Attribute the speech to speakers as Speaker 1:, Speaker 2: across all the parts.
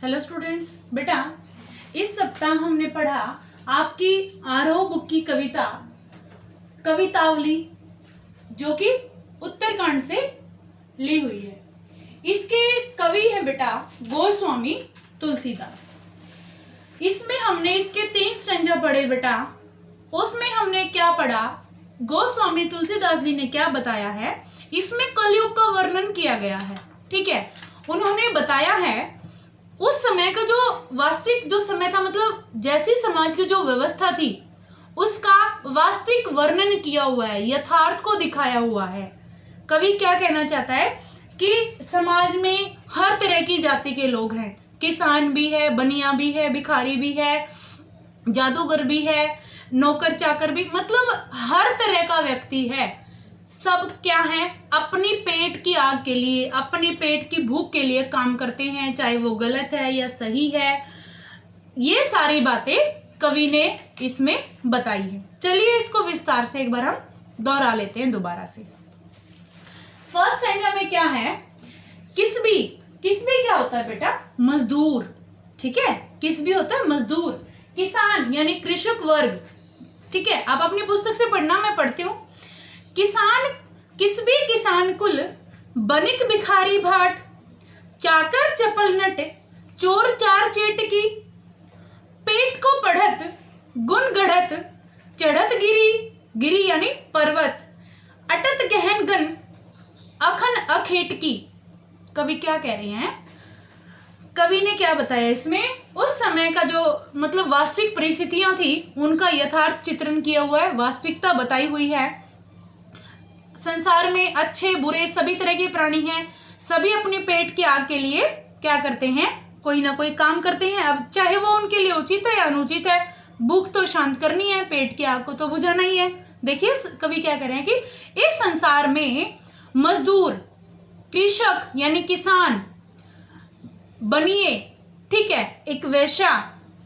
Speaker 1: Hello students, बेटा इस सप्ताह हमने पढ़ा आपकी आरोह बुक की कवितावली जो कि उत्तरकांड से ली हुई है। इसके कवि है बेटा गोस्वामी तुलसीदास। इसमें हमने इसके 3 स्टैंजा पढ़े बेटा। उसमें हमने क्या पढ़ा, गोस्वामी तुलसीदास जी ने क्या बताया है, इसमें कलयुग का वर्णन किया गया है। ठीक है, उन्होंने बताया है उस समय का जो वास्तविक जो समय था, मतलब जैसी समाज की जो व्यवस्था थी उसका वास्तविक वर्णन किया हुआ है, यथार्थ को दिखाया हुआ है। कवि क्या कहना चाहता है कि समाज में हर तरह की जाति के लोग हैं, किसान भी है, बनिया भी है, भिखारी भी है, जादूगर भी है, नौकर चाकर भी, मतलब हर तरह का व्यक्ति है। सब क्या है, अपनी पेट की आग के लिए, अपनी पेट की भूख के लिए काम करते हैं, चाहे वो गलत है या सही है। ये सारी बातें कवि ने इसमें बताई है। चलिए इसको विस्तार से एक बार हम दोहरा लेते हैं दोबारा से। फर्स्ट स्टैंजा में क्या है, किसबी क्या होता है बेटा, मजदूर। ठीक है, किसबी होता है मजदूर। किसान यानी कृषक वर्ग। ठीक है, आप अपनी पुस्तक से पढ़ना, मैं पढ़ती हूं। किसान किसबी किसान कुल, बनिक भिखारी भाट, चाकर चपल नट, चोर चार चेटकी, पेट को पढ़त गुण गढ़त, चढ़त गिरी यानी पर्वत, अटत गहन गन, अखन अखेटकी। कवि क्या कह रहे हैं, कवि ने क्या बताया इसमें, उस समय का जो मतलब वास्तविक परिस्थितियां थी उनका यथार्थ चित्रण किया हुआ है, वास्तविकता बताई हुई है। संसार में अच्छे बुरे सभी तरह के प्राणी हैं, सभी अपने पेट की आग के लिए क्या करते हैं, कोई ना कोई काम करते हैं। अब चाहे वो उनके लिए उचित है या अनुचित है, भूख तो शांत करनी है, पेट की आग को तो बुझाना ही है। देखिए कवि क्या कह रहे हैं कि इस संसार में मजदूर, कृषक यानी किसान, बनिए, ठीक है, एक वैश्या,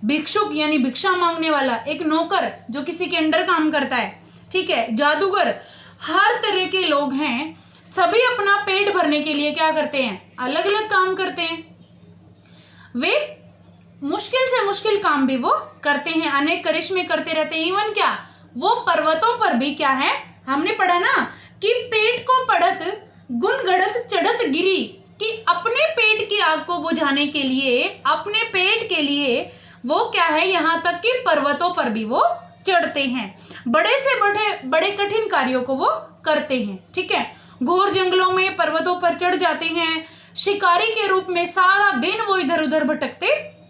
Speaker 1: भिक्षुक यानी भिक्षा मांगने वाला, एक नौकर जो किसी के अंडर काम करता है, ठीक है, जादूगर, हर तरह के लोग हैं। सभी अपना पेट भरने के लिए क्या करते हैं, अलग अलग काम करते हैं। वे मुश्किल से मुश्किल काम भी वो करते हैं, अनेक करिश्मे करते रहते हैं। इवन क्या, वो पर्वतों पर भी क्या है, हमने पढ़ा ना कि पेट को पढ़त गुण गढ़त चढ़त गिरी, कि अपने पेट की आग को बुझाने के लिए, अपने पेट के लिए वो क्या है, यहाँ तक कि पर्वतों पर भी वो चढ़ते हैं, बड़े से बड़े कठिन कार्यों को वो करते हैं। ठीक है, घोर जंगलों में पर्वतों पर चढ़ जाते हैं, शिकारी के रूप में सारा दिन वो इधर उधर भटकते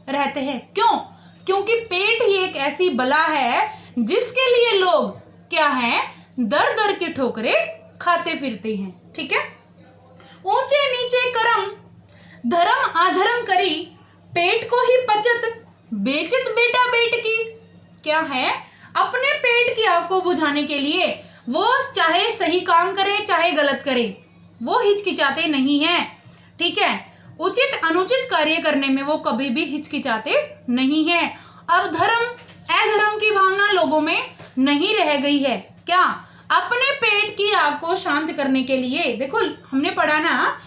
Speaker 1: रहते हैं। क्यों? क्योंकि पेट ही एक ऐसी बला है जिसके लिए लोग क्या है, दर दर की ठोकरें खाते फिरते हैं। ठीक है, ऊंचे नीचे करम, धर्म अधर्म करी, पेट को ही पचत बेचत बेटा बेट की। क्या है, अपने पेट की आग को बुझाने के लिए वो चाहे सही काम करे चाहे गलत करे, वो हिचकिचाते नहीं हैं। ठीक है, उचित अनुचित कार्य करने में वो कभी भी हिचकिचाते नहीं हैं। अब धर्म अधर्म की भावना लोगों में नहीं रह गई है। क्या, अपने पेट की आग को शांत करने के लिए, देखो हमने पढ़ा ना,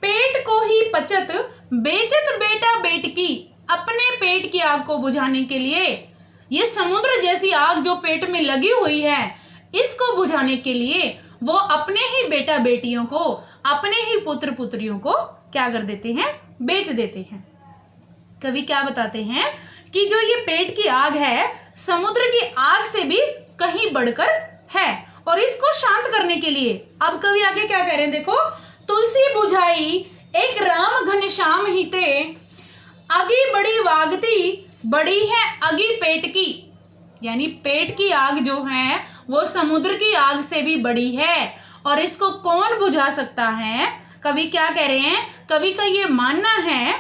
Speaker 1: पेट को ही पचत बेचत बेटा बेट की, अपने पेट की आग को बुझाने के लिए, ये समुद्र जैसी आग जो पेट में लगी हुई है, इसको बुझाने के लिए वो अपने ही बेटा बेटियों को, अपने ही पुत्र पुत्रियों को क्या कर देते हैं, बेच देते हैं। कवि क्या बताते हैं कि जो ये पेट की आग है समुद्र की आग से भी कहीं बढ़कर है, और इसको शांत करने के लिए अब कवि आगे क्या कह रहे हैं, देखो, तुलसी बुझाई एक राम घनश्याम हिते, आगी बड़ी वागती बड़ी है अगी पेट की। यानी पेट की आग जो है वो समुद्र की आग से भी बड़ी है, और इसको कौन बुझा सकता है। कवि क्या कह रहे हैं, कवि का ये मानना है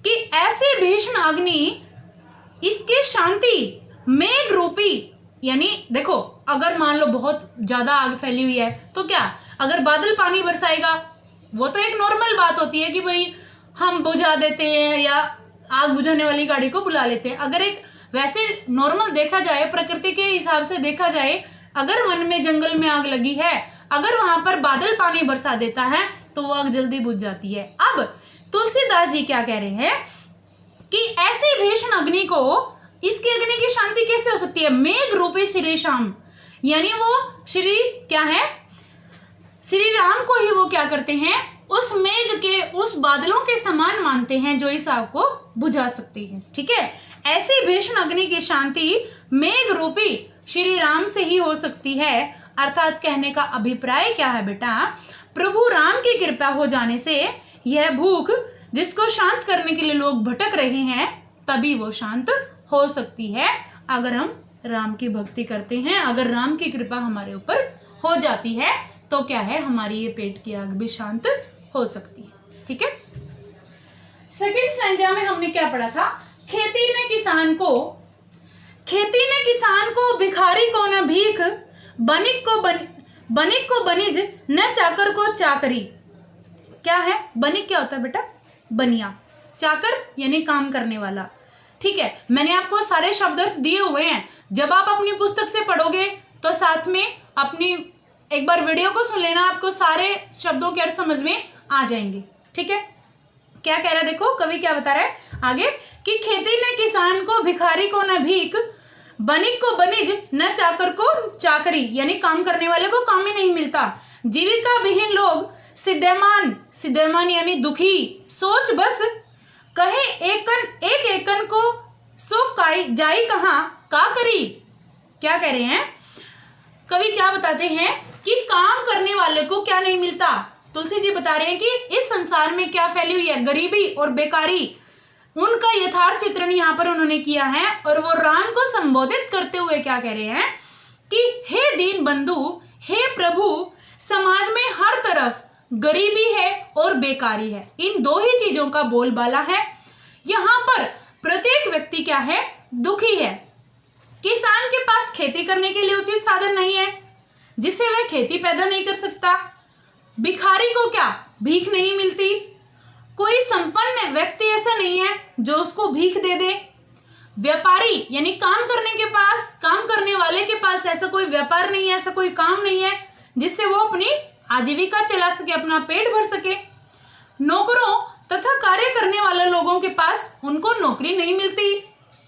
Speaker 1: कि ऐसी भीषण अग्नि, इसकी शांति मेघ रूपी, यानी देखो अगर मान लो बहुत ज्यादा आग फैली हुई है तो क्या, अगर बादल पानी बरसाएगा वो तो एक नॉर्मल बात होती है कि भाई हम बुझा देते हैं या आग बुझाने वाली गाड़ी को बुला लेते हैं। अगर एक वैसे नॉर्मल देखा जाए, प्रकृति के हिसाब से देखा जाए, अगर वन में जंगल में आग लगी है, अगर वहां पर बादल पानी बरसा देता है तो वो आग जल्दी बुझ जाती है। अब तुलसीदास जी क्या कह रहे हैं कि ऐसी भीषण अग्नि को, इसकी अग्नि की शांति कैसे हो सकती है? मेघ रूपी श्री श्याम, यानी वो श्री क्या है, श्री राम को ही वो क्या करते हैं, उस मेघ के, उस बादलों के समान मानते हैं जो इस आग को बुझा सकती है। ठीक है, ऐसी भीषण अग्नि की शांति मेघ रूपी श्री राम से ही हो सकती है। अर्थात कहने का अभिप्राय क्या है बेटा, प्रभु राम की कृपा हो जाने से यह भूख जिसको शांत करने के लिए लोग भटक रहे हैं, तभी वो शांत हो सकती है अगर हम राम की भक्ति करते हैं। अगर राम की कृपा हमारे ऊपर हो जाती है तो क्या है, हमारी ये पेट की आग भी शांत हो सकती है। ठीक है, सेकंड स्टैंजा में हमने क्या पढ़ा था, खेती ने किसान को भिखारी को न भीख, बनिक को बनिज, न चाकर को चाकरी। क्या है बनिक? क्या होता है बेटा? बनिया। चाकर यानी काम करने वाला। ठीक है, मैंने आपको सारे शब्द दिए हुए हैं, जब आप अपनी पुस्तक से पढ़ोगे तो साथ में अपनी एक बार वीडियो को सुन लेना, आपको सारे शब्दों के अर्थ समझ में आ जाएंगे। ठीक है, क्या कह रहा है देखो, कवि क्या बता रहा है आगे, कि खेती ने किसान को, भिखारी को न भीख, बनिक को बनिज, न चाकर को चाकरी, यानी काम करने वाले को काम ही नहीं मिलता। जीविका विहीन लोग सिद्धमान यानी दुखी, सोच बस कहे एक एकन को सो जाई कहाँ का करी। क्या कह रहे हैं कवि, क्या बताते हैं कि काम करने वाले को क्या नहीं मिलता। तुलसी जी बता रहे हैं कि इस संसार में क्या फैली हुई है, गरीबी और बेकारी, उनका यथार्थ चित्रण यहाँ पर उन्होंने किया है। और वो राम को संबोधित करते हुए क्या कह रहे हैं कि हे दीन बंधु, हे प्रभु, समाज में हर तरफ गरीबी है और बेकारी है, इन दो ही चीजों का बोलबाला है। यहाँ पर प्रत्येक व्यक्ति क्या है, दुखी है। किसान के पास खेती करने के लिए उचित साधन नहीं है, जिससे वह खेती पैदा नहीं कर सकता। भिखारी को क्या, भीख नहीं मिलती। कोई संपन्न व्यक्ति ऐसा नहीं है जो उसको भीख दे दे। व्यापारी यानी काम करने वाले के पास ऐसा कोई व्यापार नहीं है, ऐसा कोई काम नहीं है जिससे वो अपनी आजीविका चला सके, अपना पेट भर सके। नौकरों तथा कार्य करने वाले लोगों के पास उनको नौकरी नहीं मिलती।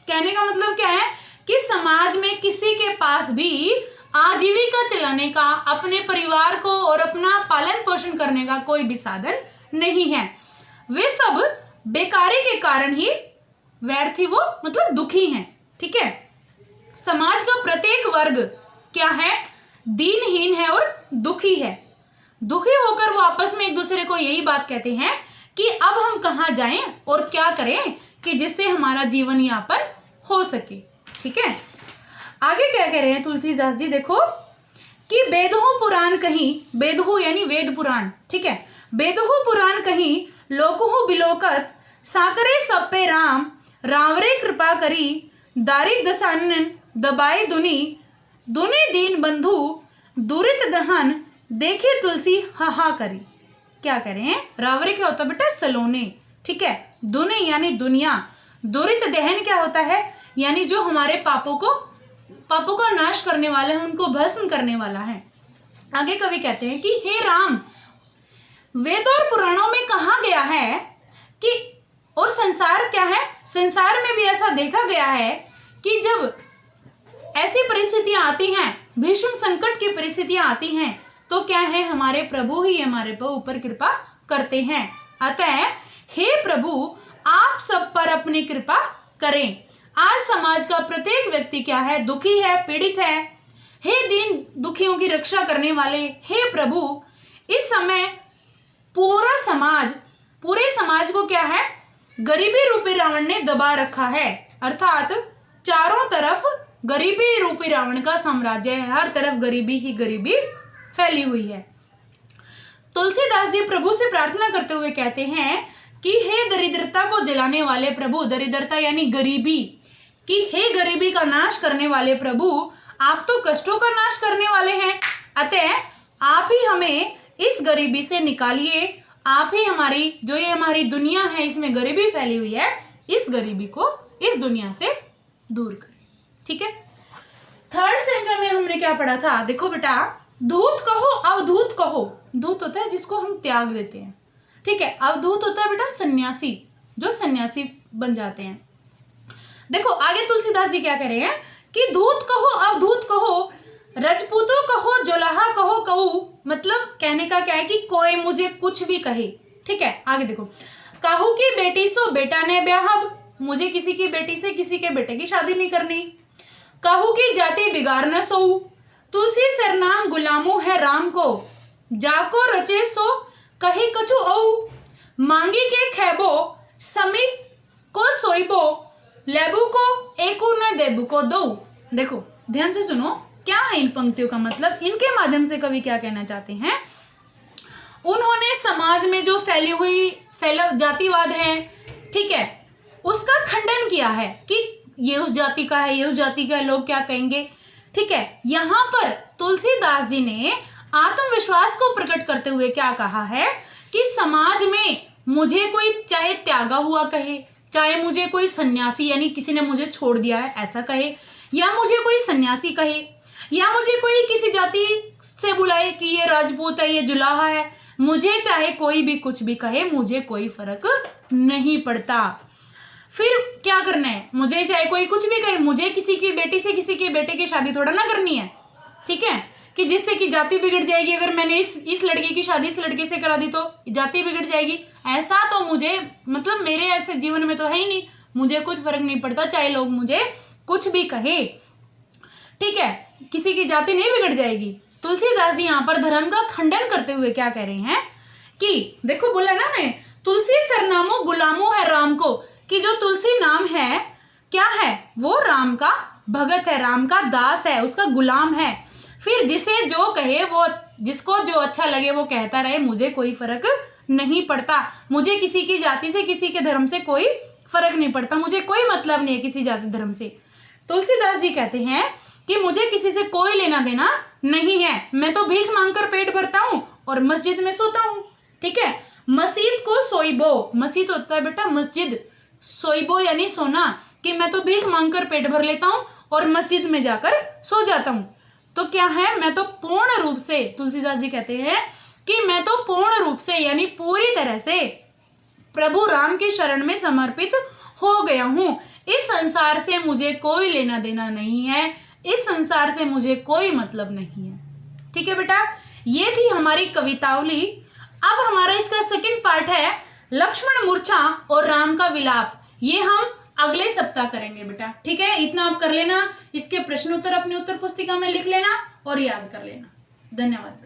Speaker 1: कहने का मतलब क्या है कि समाज में किसी के पास भी आजीविका चलाने का, अपने परिवार को और अपना पालन पोषण करने का कोई भी साधन नहीं है। वे सब बेकारी के कारण ही व्यर्थी, वो मतलब दुखी हैं। ठीक है, समाज का प्रत्येक वर्ग क्या है, दीनहीन है और दुखी है। दुखी होकर वो आपस में एक दूसरे को यही बात कहते हैं कि अब हम कहाँ जाएं और क्या करें कि जिससे हमारा जीवन यापन हो सके। ठीक है, आगे क्या कह रहे हैं तुलसीदास जी, देखो कि बेदहु पुराण कहीं, बेदहु यानी वेद पुराण। ठीक है, बेदहु पुराण कहीं, लोकहु बिलोकत, साकरे सब पे राम, रावरे कृपा करी, दारी दसानन दबाई दुनी दीन बंधु, दुरित दहन, देखे तुलसी हाहा करी। क्या कह रहे हैं, रावरे क्या होता है बेटा, सलोने। ठीक है, दुनी यानी दुनिया, दुरित दहन क्या होता है, यानी जो हमारे पापों का नाश करने वाला है, उनको भस्म करने वाला है। आगे कवि कहते हैं कि हे राम, वेद और पुराणों में कहा गया है कि, और संसार क्या है, संसार में भी ऐसा देखा गया है कि जब ऐसी परिस्थितियां आती हैं, भीषण संकट की परिस्थितियां आती हैं, तो क्या है, हमारे प्रभु ही हमारे ऊपर कृपा करते हैं। अतः हे प्रभु, आप सब पर अपनी कृपा करें। आज समाज का प्रत्येक व्यक्ति क्या है, दुखी है, पीड़ित है। हे दीन दुखियों की रक्षा करने वाले हे प्रभु, इस समय पूरे समाज को क्या है, गरीबी रूपी रावण ने दबा रखा है। अर्थात चारों तरफ गरीबी रूपी रावण का साम्राज्य है, हर तरफ गरीबी ही गरीबी फैली हुई है। तुलसीदास जी प्रभु से प्रार्थना करते हुए कहते हैं कि हे दरिद्रता को जलाने वाले प्रभु, दरिद्रता यानी गरीबी, कि हे गरीबी का नाश करने वाले प्रभु, आप तो कष्टों का नाश करने वाले हैं। अतः आप ही हमें इस गरीबी से निकालिए। आप ही हमारी दुनिया है, इसमें गरीबी फैली हुई है, इस गरीबी को इस दुनिया से दूर करें। ठीक है, थर्ड स्टेंजा में हमने क्या पढ़ा था, देखो बेटा, धूत कहो अवधूत कहो। धूत होता है जिसको हम त्याग देते हैं। ठीक है, अवधूत होता है बेटा सन्यासी। जो सन्यासी बन जाते हैं। देखो आगे तुलसीदास जी क्या कह रहे हैं कि धूत कहो अवधूत कहो, रजपूतो कहो जोलाहा कहो कहू, मतलब कहने का क्या है कि कोई मुझे कुछ भी कहे, ठीक है। आगे देखो, काहू की बेटी सो बेटा ने ब्याहब, मुझे किसी की बेटी से किसी के बेटे की शादी नहीं करनी। काहू की जाति बिगाड़ न सोऊ, तुलसी सरनाम गुलामो है राम को, जाको रचे सो कही कछु औ, मांगी के खैबो समित को सोइबो, लेबू को एकू न देबू को दो। देखो ध्यान से सुनो, क्या है इन पंक्तियों का मतलब, इनके माध्यम से कवि क्या कहना चाहते हैं। उन्होंने समाज में जो फैला जातिवाद है, ठीक है, उसका खंडन किया है कि ये उस जाति का है, ये उस जाति का है, लोग क्या कहेंगे, ठीक है। यहाँ पर तुलसीदास जी ने आत्मविश्वास को प्रकट करते हुए क्या कहा है कि समाज में मुझे कोई चाहे त्यागा हुआ कहे, चाहे मुझे कोई सन्यासी यानी किसी ने मुझे छोड़ दिया है ऐसा कहे, या मुझे कोई सन्यासी कहे, या मुझे कोई किसी जाति से बुलाए कि ये राजपूत है, ये जुलाहा है, मुझे चाहे कोई भी कुछ भी कहे, मुझे कोई फर्क नहीं पड़ता। फिर क्या करना है, मुझे चाहे कोई कुछ भी कहे, मुझे किसी की बेटी से किसी के बेटे की शादी थोड़ा ना करनी है, ठीक है, कि जिससे कि जाति बिगड़ जाएगी। अगर मैंने इस लड़के की शादी इस लड़के से करा दी तो जाति बिगड़ जाएगी, ऐसा तो मुझे मतलब मेरे ऐसे जीवन में तो है ही नहीं, मुझे कुछ फर्क नहीं पड़ता चाहे लोग मुझे कुछ भी कहे, ठीक है, किसी की जाति नहीं बिगड़ जाएगी। तुलसीदास जी यहाँ पर धर्म का खंडन करते हुए क्या कह रहे हैं कि देखो बोला ना ने, तुलसी सरनामो गुलामो है राम को, कि जो तुलसी नाम है क्या है, वो राम का भगत है, राम का दास है, उसका गुलाम है। फिर जिसे जो कहे, वो जिसको जो अच्छा लगे वो कहता रहे, मुझे कोई फर्क नहीं पड़ता, मुझे किसी की जाति से किसी के धर्म से कोई फर्क नहीं पड़ता, मुझे कोई मतलब नहीं है किसी जाति धर्म से। तुलसीदास जी कहते हैं कि मुझे किसी से कोई लेना देना नहीं है, मैं तो भीख मांगकर पेट भरता हूँ और मस्जिद में सोता हूँ, ठीक है। मस्जिद को सोइबो, मस्जिद होता है बेटा मस्जिद, सोइबो यानी सोना, कि मैं तो भीख मांगकर पेट भर लेता हूँ और मस्जिद में जाकर सो जाता हूँ। तो क्या है, मैं तो पूर्ण रूप से, तुलसीदास जी कहते हैं कि मैं तो पूर्ण रूप से यानी पूरी तरह से प्रभु राम की शरण में समर्पित हो गया हूँ। इस संसार से मुझे कोई लेना देना नहीं है, इस संसार से मुझे कोई मतलब नहीं है, ठीक है बेटा। ये थी हमारी कवितावली। अब हमारा इसका सेकंड पार्ट है लक्ष्मण मूर्छा और राम का विलाप, ये हम अगले सप्ताह करेंगे बेटा, ठीक है। इतना आप कर लेना, इसके प्रश्न उत्तर अपनी उत्तर पुस्तिका में लिख लेना और याद कर लेना। धन्यवाद।